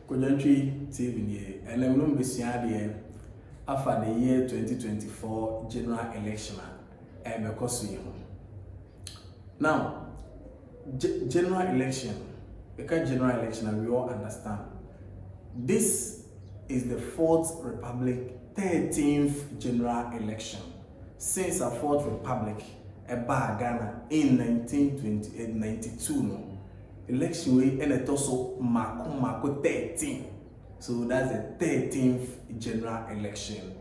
Kojantri TV and I'm going to after the year 2024 general election because now general election, because general election, we all understand this is the 4th Republic 13th general election since a 4th Republic Ghana in 1992 no election way and it also Mako 13. So that's the 13th general election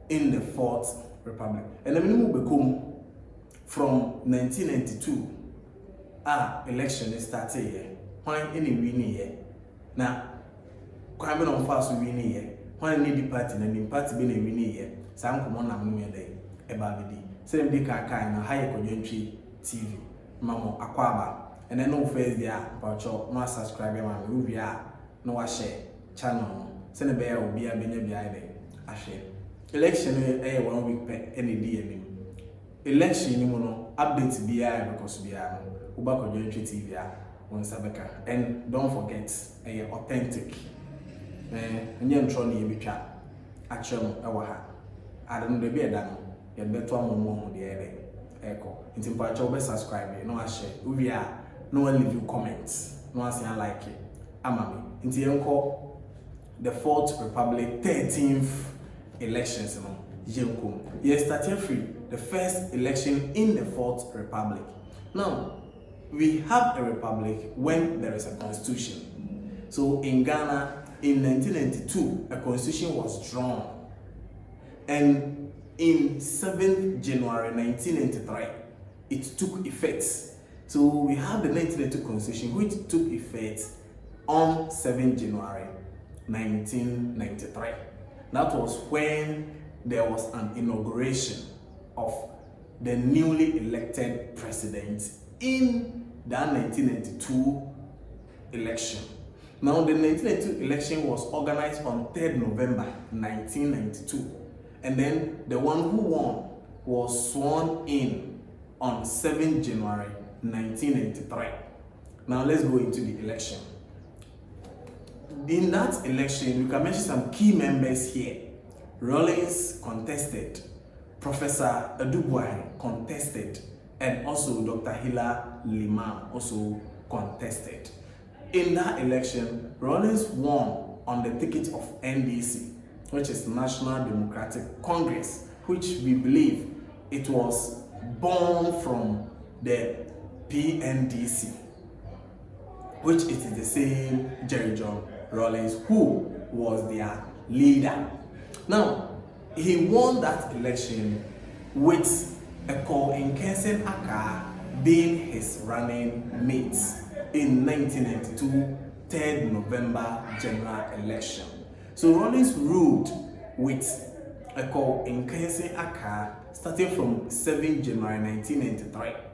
in the 4th Republic. And then we become from 1992 election started here. Why any winning here? Now kwame no fast winning here. Why any party na the party be winning here? Sam come on na me dey e ba bi di. Say dem dey kai na high Kojantri TV. Mamo akwaba. And then no first there, but no subscribe man, we are no share channel. Send a bear will be a behind a share. Election 1 week per any day. Election you updates be because we are Ubako Kojantri TV on Sabeka. And don't forget authentic. And you try to be action our I don't know the beer done. You better one the other. Echo. It's important to subscribe. No share. We are. No one leave you comments. No one say I like it. Amami. Inti yenko the 4th Republic 13th elections. Yenko. Yes, started free. The first election in the 4th Republic. Now, we have a republic when there is a constitution. So in Ghana, in 1992, a constitution was drawn. And in 7th January 1993, it took effect. So we have the 1992 Constitution, which took effect on 7th January 1993. That was when there was an inauguration of the newly elected president in that 1992 election. Now, the 1992 election was organized on 3rd November 1992, and then the one who won was sworn in on 7th January 1993. Now let's go into the election. In that election, we can mention some key members here. Rawlings contested, Professor Adubuahi contested, and also Dr. Hila Liman also contested. In that election, Rawlings won on the ticket of NDC, which is National Democratic Congress, which we believe it was born from the PNDC, which is the same Jerry John Rawlings who was their leader. Now, he won that election with Eko Nkensen Aka being his running mate in 1992 3rd November general election. So Rawlings ruled with Eko Nkensen Aka starting from 7th January 1993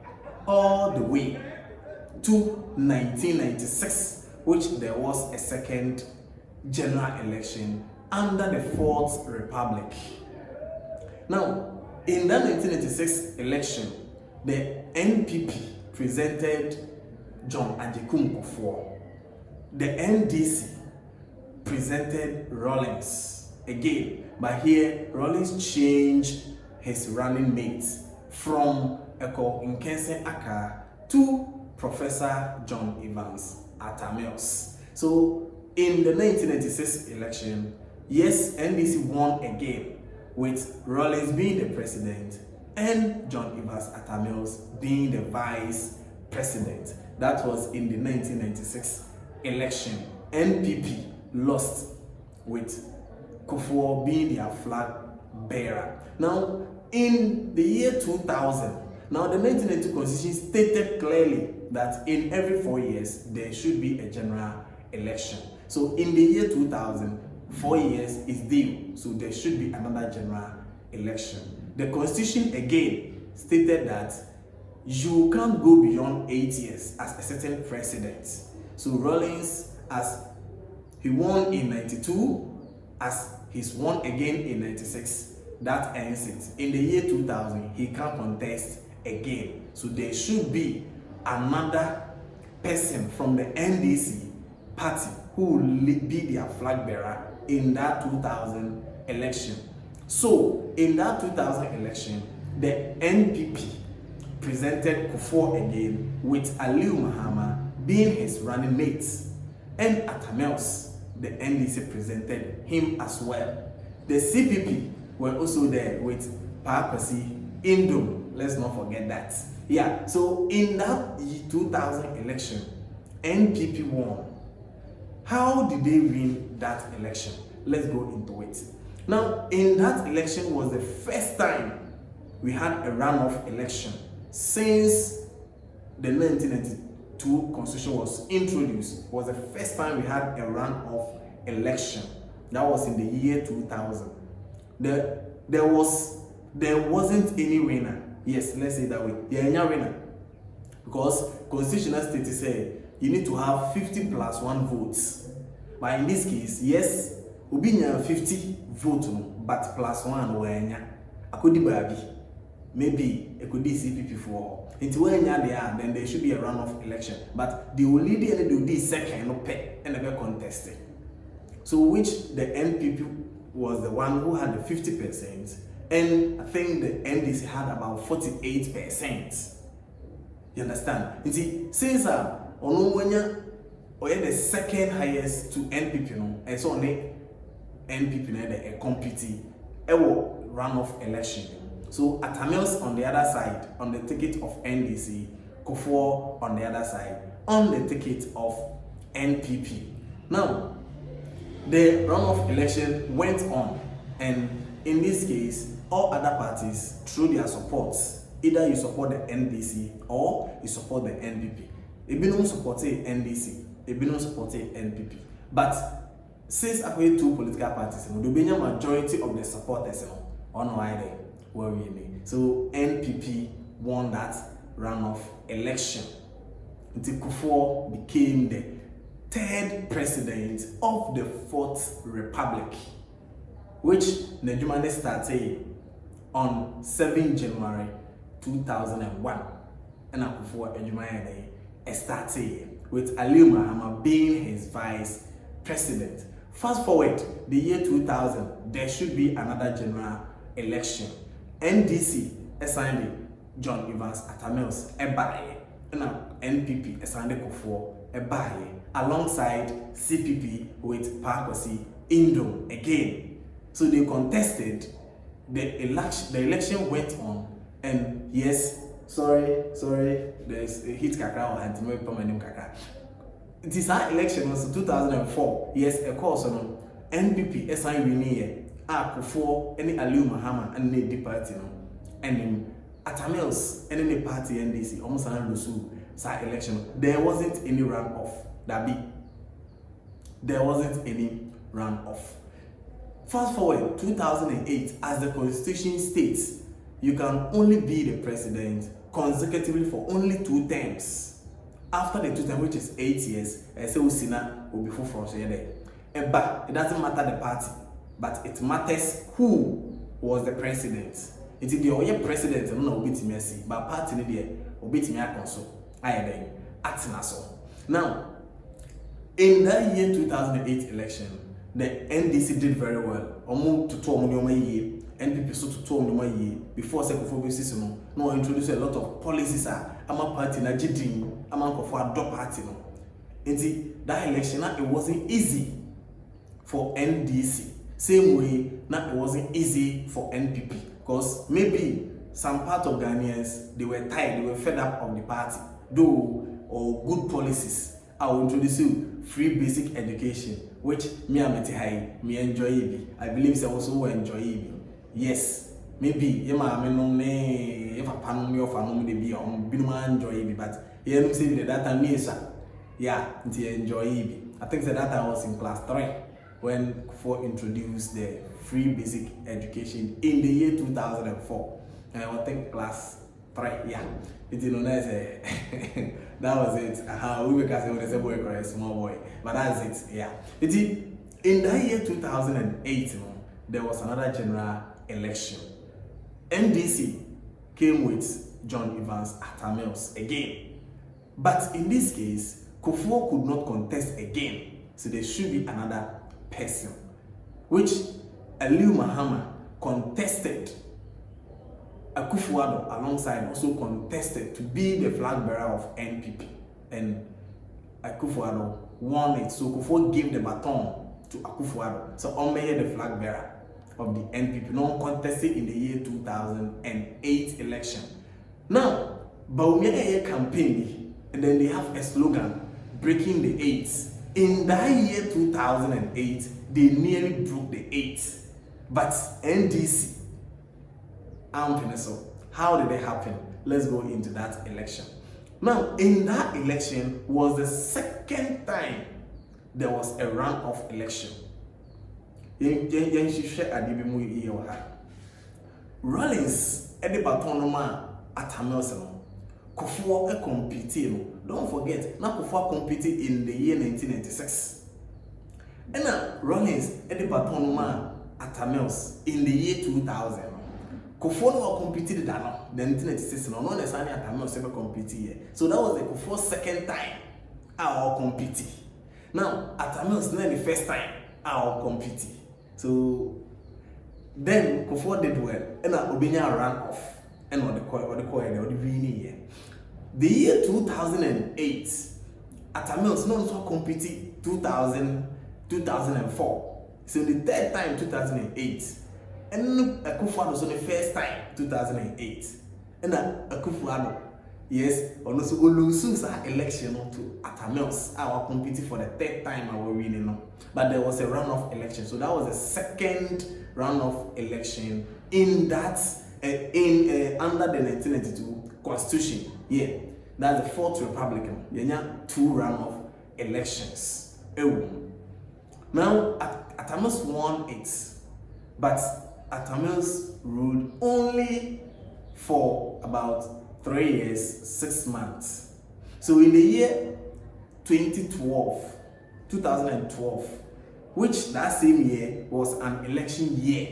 all the way to 1996, which there was a second general election under the 4th Republic. Now, in that 1996 election, the NPP presented John Ajekum Kufuor. The NDC presented Rawlings again, but here Rawlings changed his running mates from Eko Nkensen Aka to Professor John Evans Atamios. So in the 1996 election, yes, NDC won again with Rawlings being the president and John Evans Atamios being the vice president. That was in the 1996 election. NPP lost with Kufuor being their flag bearer. Now, in the year 2000, now the 1992 Constitution stated clearly that in every 4 years there should be a general election. So in the year 2000, 4 years is due, so there should be another general election. The Constitution again stated that you can't go beyond 8 years as a certain president. So Rawlings, as he won in 92, as he's won again in 96, that ends it. In the year 2000, he can't contest again. So there should be another person from the NDC party who will be their flag bearer in that 2000 election. So in that 2000 election, the NPP presented Kufuor again, with Aliu Mahama being his running mate, and Atamels, the NDC, presented him as well. The CPP were also there with Paapasi Indom. Let's not forget that. Yeah, so in that 2000 election, NPP won. How did they win that election? Let's go into it. Now, in that election was the first time we had a runoff election since the 1992 constitution was introduced. It was the first time we had a runoff election. That was in the year 2000. There wasn't any winner. Yes, let's say that way. There ain't a winner, because constitutional status say you need to have 50 plus 1 votes. But in this case, yes, Ubinya 50 votes, but plus 1 wenya. Akodi baby. Maybe it could be CPP for it. When there, then there should be a runoff election. But the only day they do this second no pay and never contested. So which the NPP was the one who had the 50%, and I think the NDC had about 48%. You understand? You see, since Onumwenya or the second highest to NPP, no, and so on the NPP a competing runoff election. So Atamels on the other side on the ticket of NDC, Kufuor on the other side on the ticket of NPP. Now, the runoff election went on, and in this case, all other parties through their supports, either you support the NDC or you support the NPP. If you don't support the NDC, if you don't support the NPP. But since I have two political parties, there will be a majority of the supporters on why they were winning. So NPP won that runoff election until Kufuor became the third president of the Fourth Republic, which Nejumane started on 7 January 2001. And Kufuor Nejumane started with Aliu Mahama being his vice president. Fast forward the year 2000, there should be another general election. NDC assigned John Evans Atamels Ebaye, and NPP assigned Kufuor Ebaye, alongside CPP with Paapasi Indom again. So they contested the election. The election went on, and yes, sorry, there's a hit kakra or anti-me permanent kakra. It is our election was 2004. Yes, of course, no. NPP assigned winning Kufuor any Aliu Mahama and the party no, and Atamels and the party NDC almost an lusu sa election. There wasn't any runoff. There wasn't any runoff. Fast forward 2008, as the constitution states, you can only be the president consecutively for only 2 terms. After the 2 terms, which is 8 years, I say Usina will be full for there. But it doesn't matter the party, but it matters who was the president. It is the only president no obit me see, but party ni there obit me akonso. Aye then atinaso. Now, in that year 2008 election, the NDC did very well. Omo to year, NPP so to year before Sekufo system no introduce a lot of policies ama party na jidin ama nkofo adopt party no. Inti that election it wasn't easy for NDC. Same way now it wasn't easy for NPP, because maybe some part of Ghanaians they were tired, they were fed up of the party. Though or good policies, I will introduce you free basic education, which me enjoy it. I believe I also enjoy it. Yes, maybe if a panel of family be on enjoy it, but you know say that time enjoy it. I think that I was in class 3 when Kufuor introduced the free basic education in the year 2004. And I think class 3, yeah. It is known as that was it. We were casting when they boy or a small boy, but that's it, yeah. It is in the year 2008, there was another general election. NDC came with John Evans Atamels again. But in this case, Kufuor could not contest again. So there should be another person, which Aliu Mahama contested. Akufo-Addo alongside also contested to be the flag bearer of NPP, and Akufo-Addo won it. So Akufo gave the baton to Akufo-Addo. So Omeye the flag bearer of the NPP, non contested in the year 2008 election. Now, Bawumia campaign, and then they have a slogan, breaking the 8. In that year 2008, they nearly broke the 8. But NDC, so how did it happen? Let's go into that election. Now, in that election was the second time there was a runoff election. Rollins at the Batonoma at Hamilton. Kofo competing. Don't forget, now Kofo competed in the year 1996. And now Rollins at the Batonoma at Hamilton in the year 2000. Kofo no competed that the 1996 no necessarily at Hamilton ever competed here. So that was the Kofo's second time our competing. Now at Hamilton the first time our competing. So then Kofo did well, and Obinya ran off, and the winning year. The year 2008, Atamils also competed 2004. So the third time 2008, and Akufo-Addo was the first time 2008, and Akufo-Addo, yes, also lose our election to Atamils, our competing for the third time our winning. But there was a runoff election, so that was the second runoff election in that under the 1992 Constitution. Yeah, that's the fourth Republican. Yeah, two runoff elections. Now Atamils won it, but Atamils ruled only for about 3 years, 6 months. So in the year 2012, which that same year was an election year,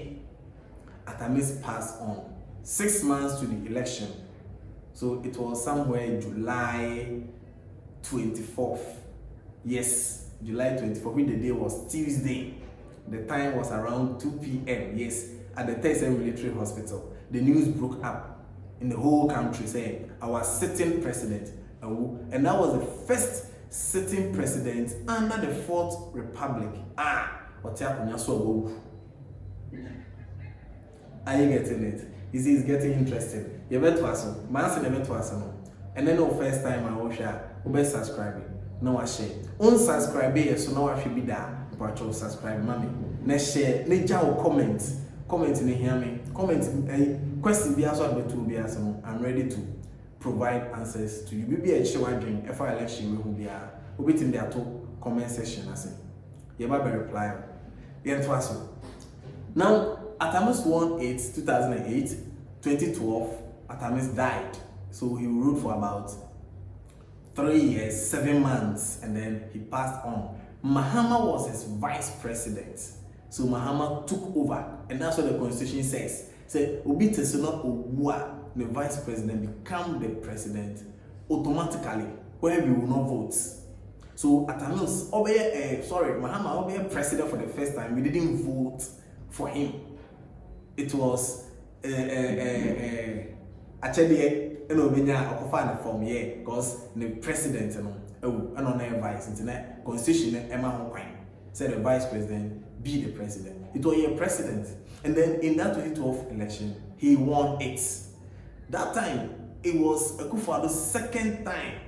Atamils passed on 6 months to the election. So it was somewhere July 24th. Yes, July 24th, when the day was Tuesday. The time was around 2 p.m. Yes, at the Texas Military Hospital. The news broke up in the whole country saying our sitting president, and that was the first sitting president under the Fourth Republic. Are you getting it? You see, it's getting interesting. You better answer. And then the first time I will share, you better subscribe. No, I share. Unsubscribe, so now I should be there. But you subscribe, mommy. Next share, ne jaw comment in hear me. Comment question be also about to be as I'm ready to provide answers to you. Maybe a show dream if I election will be a bit in there to comment section. I say, you better reply. Now, Atamils won it 2008, 2012. Atamils died, so he ruled for about 3 years, 7 months, and then he passed on. Mahama was his vice president, so Mahama took over, and that's what the constitution says. Say, Obi Tesona Owa, the vice president, become the president automatically, where we will not vote. So Atamils, Mahama Obe president for the first time. We didn't vote for him. It was actually form here because the president and on the vice internet constitution said the vice president be the president. It was a president, and then in that 2012 election he won it. That time it was Akufo-Addo's second time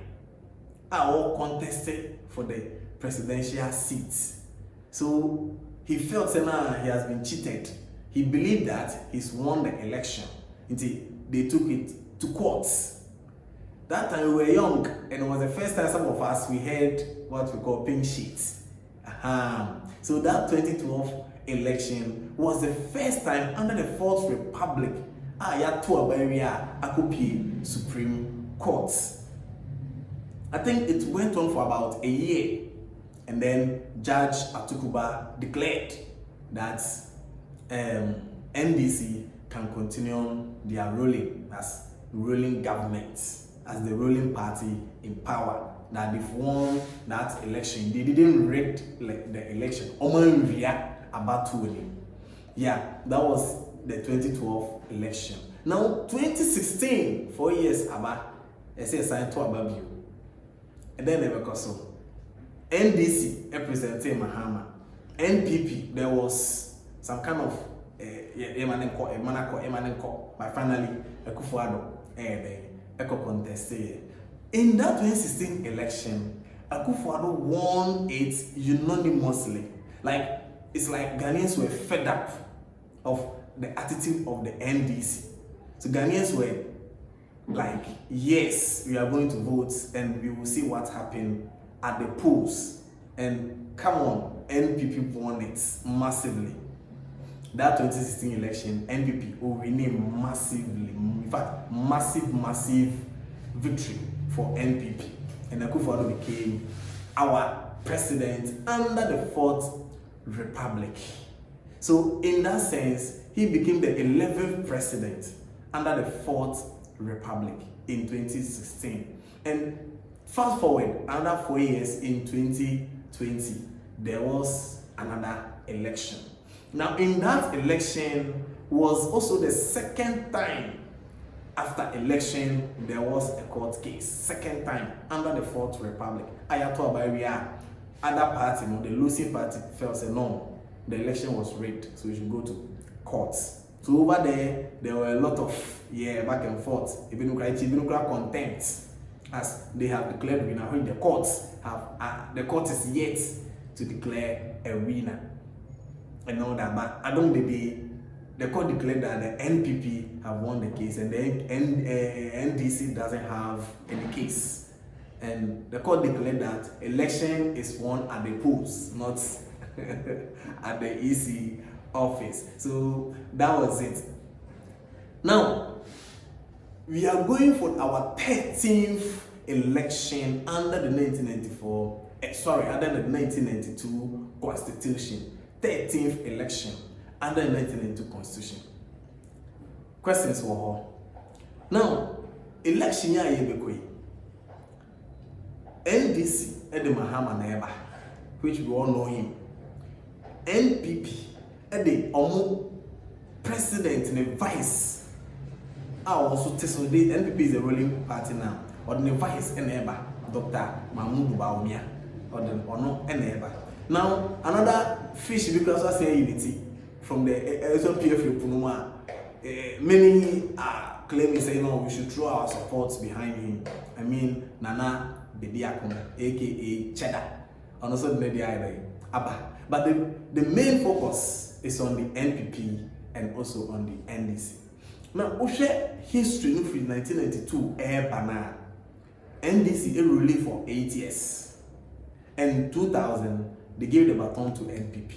all contested for the presidential seat. So he felt that he has been cheated. He believed that he's won the election until they took it to courts. That time we were young, and it was the first time some of us we heard what we call pink sheets. So that 2012 election was the first time under the Fourth Republic Supreme Court. I think it went on for about a year, and then Judge Atukuba declared that NDC can continue their ruling as ruling government. as the ruling party in power, that they've won that election. They didn't rig like the election. Oman react about to it. Yeah, that was the 2012 election. Now 2016, 4 years about, I say signed to above you. And then they were so NDC representing Mahama. NPP, there was some kind of but finally Akufo-Addo contested. In that 2016 election, Akufo-Addo won it unanimously. Like, it's like Ghanaians were fed up of the attitude of the NDC. So Ghanaians were like, yes, we are going to vote and we will see what happened at the polls. And come on, NPP won it massively. That 2016 election, NPP will rename massively. In fact, massive victory for NPP. And Akufo-Addo became our president under the Fourth Republic. So in that sense, he became the 11th president under the Fourth Republic in 2016. And fast forward another 4 years, in 2020, there was another election. Now in that election was also the second time after election there was a court case. Second time under the Fourth Republic. Ayato Abaria, other party, the losing party, felt say no, the election was rigged, so we should go to courts. So over there were a lot of back and forth, even contempt, as they have declared winner. When the courts have the court is yet to declare a winner and all that. But I don't the court declared that the NPP have won the case and the NDC doesn't have any case. And the court declared that election is won at the polls, not at the EC office. So that was it. Now we are going for our 13th election under the 1992 Constitution. 13th election under the 1992 Constitution. Questions for her. Now, election ya yebekwe. NDC Ede Mahama Neba, which we all know him. NPP Ede Omo president and vice. Also the NPP is a ruling party now. Or the vice Eneba, Dr. Mahmoud Baumia, or the Ono Eneba. Now, another fish because I say unity from the SOPF Punuma. Many are claiming saying no, we should throw our support behind him. I mean Nana Bediakon, aka Cheddar, and also the media Abba. But the main focus is on the NPP and also on the NDC. Now, we share history from 1992 Bana. NDC ruled for 8 years. And in 2000, they gave the baton to NPP.